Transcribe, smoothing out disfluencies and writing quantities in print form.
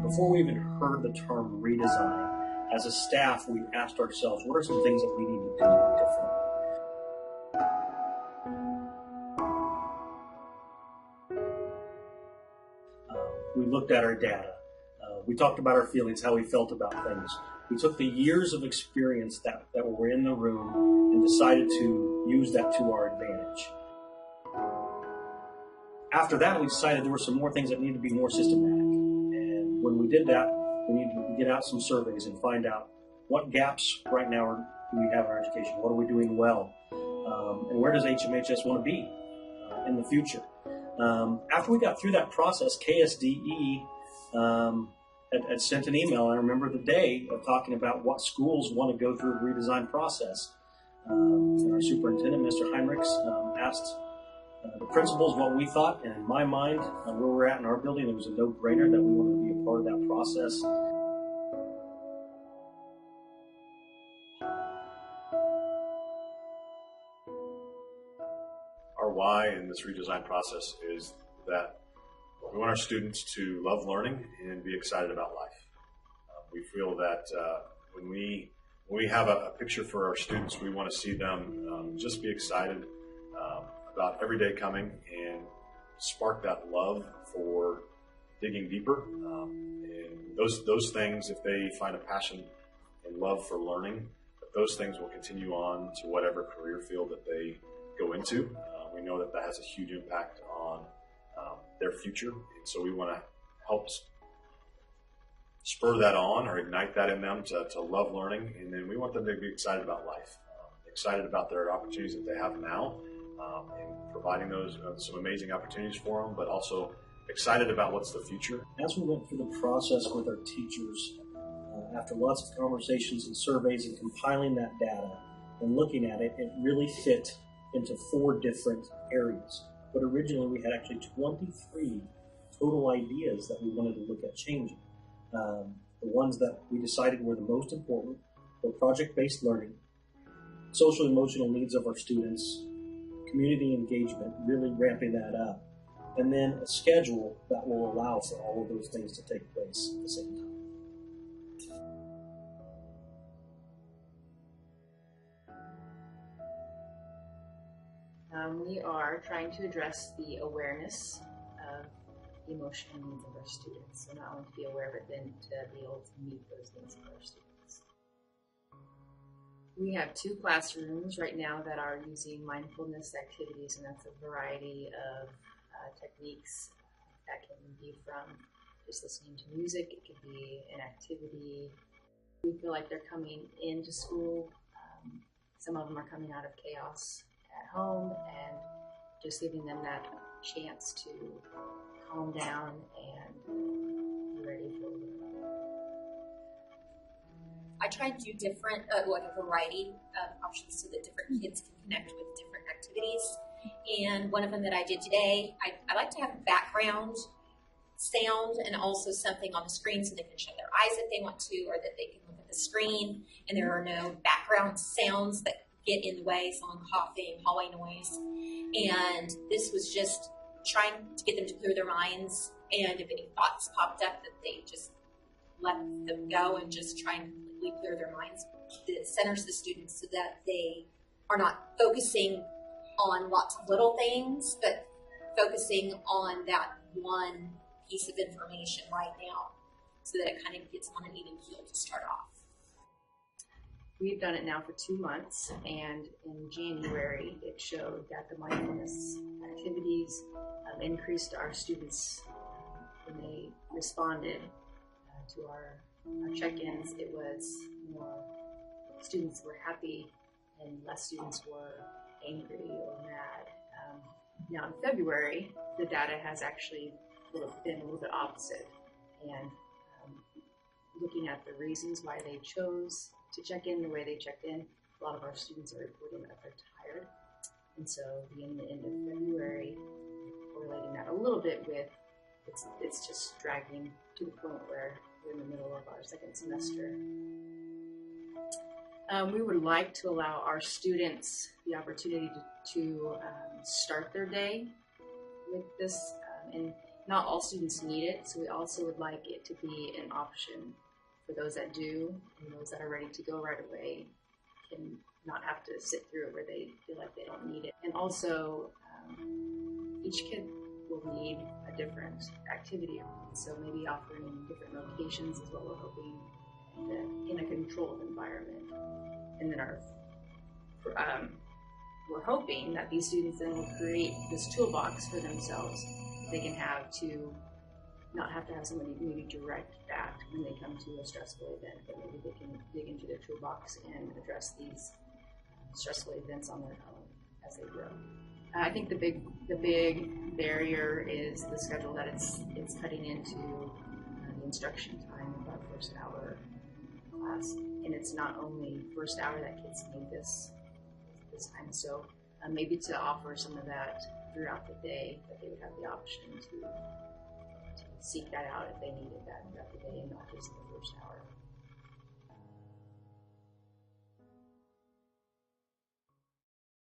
before we even heard the term redesign, as a staff, we asked ourselves, what are some things that we need to do different? We looked at our data. We talked about our feelings, how we felt about things. We took the years of experience that were in the room and decided to use that to our advantage. After that, we decided there were some more things that needed to be more systematic. And when we did that, we needed to get out some surveys and find out what gaps right now do we have in our education, what are we doing well, and where does HMHS want to be in the future. After we got through that process, KSDE had sent an email. I remember the day of talking about what schools want to go through a redesign process. And our superintendent, Mr. Heinrichs, asked the principals what we thought, and in my mind, where we're at in our building, it was a no-brainer that we wanted to be a part of that process. Our why in this redesign process is that we want our students to love learning and be excited about life. We feel that when we have a picture for our students, we want to see them just be excited about every day coming and spark that love for digging deeper. And those things, if they find a passion and love for learning, those things will continue on to whatever career field that they go into. We know that has a huge impact on their future, and so we want to help spur that on or ignite that in them to love learning, and then we want them to be excited about life, excited about their opportunities that they have now, and providing those some amazing opportunities for them, but also excited about what's the future. As we went through the process with our teachers, after lots of conversations and surveys and compiling that data and looking at it, it really fit into 4 different areas. But originally we had actually 23 total ideas that we wanted to look at changing. The ones that we decided were the most important were project-based learning, social emotional needs of our students, community engagement, really ramping that up, and then a schedule that will allow for all of those things to take place at the same time. We are trying to address the awareness of the emotional needs of our students. So not only to be aware, but then to be able to meet those needs of our students. We have 2 classrooms right now that are using mindfulness activities, and that's a variety of techniques that can be from just listening to music. It could be an activity. We feel like they're coming into school. Some of them are coming out of chaos at home, and just giving them that chance to calm down and be ready for it. I try to do different, like a variety of options so that different kids can connect with different activities. And one of them that I did today, I like to have background sound and also something on the screen so they can shut their eyes if they want to, or that they can look at the screen and there are no background sounds that get in the way, someone coughing, hallway noise. And this was just trying to get them to clear their minds, and if any thoughts popped up, that they just let them go and just try and completely clear their minds. It centers the students so that they are not focusing on lots of little things, but focusing on that one piece of information right now, so that it kind of gets on an even keel to start off. We've done it now for 2 months, and in January it showed that the mindfulness activities increased our students when they responded to our check-ins. It was more students were happy and less students were angry or mad. Now in February, the data has actually been a little bit opposite, and looking at the reasons why they chose to check in the way they checked in, a lot of our students are reporting that they're tired. And so beginning the end of February, correlating that a little bit with it's just dragging to the point where we're in the middle of our 2nd semester. We would like to allow our students the opportunity to start their day with this. And not all students need it, so we also would like it to be an option for those that do, and those that are ready to go right away can not have to sit through it where they feel like they don't need it. And also, each kid will need a different activity, so maybe offering different locations is what we're hoping, in a controlled environment. And then we're hoping that these students then will create this toolbox for themselves they can have to not have to have somebody maybe direct that when they come to a stressful event, but maybe they can dig into their toolbox and address these stressful events on their own as they grow. I think the big barrier is the schedule that it's cutting into the instruction time of our first hour class, and it's not only first hour that kids need this time. So maybe to offer some of that throughout the day, that they would have the option to seek that out if they needed that throughout the day and not just the first hour.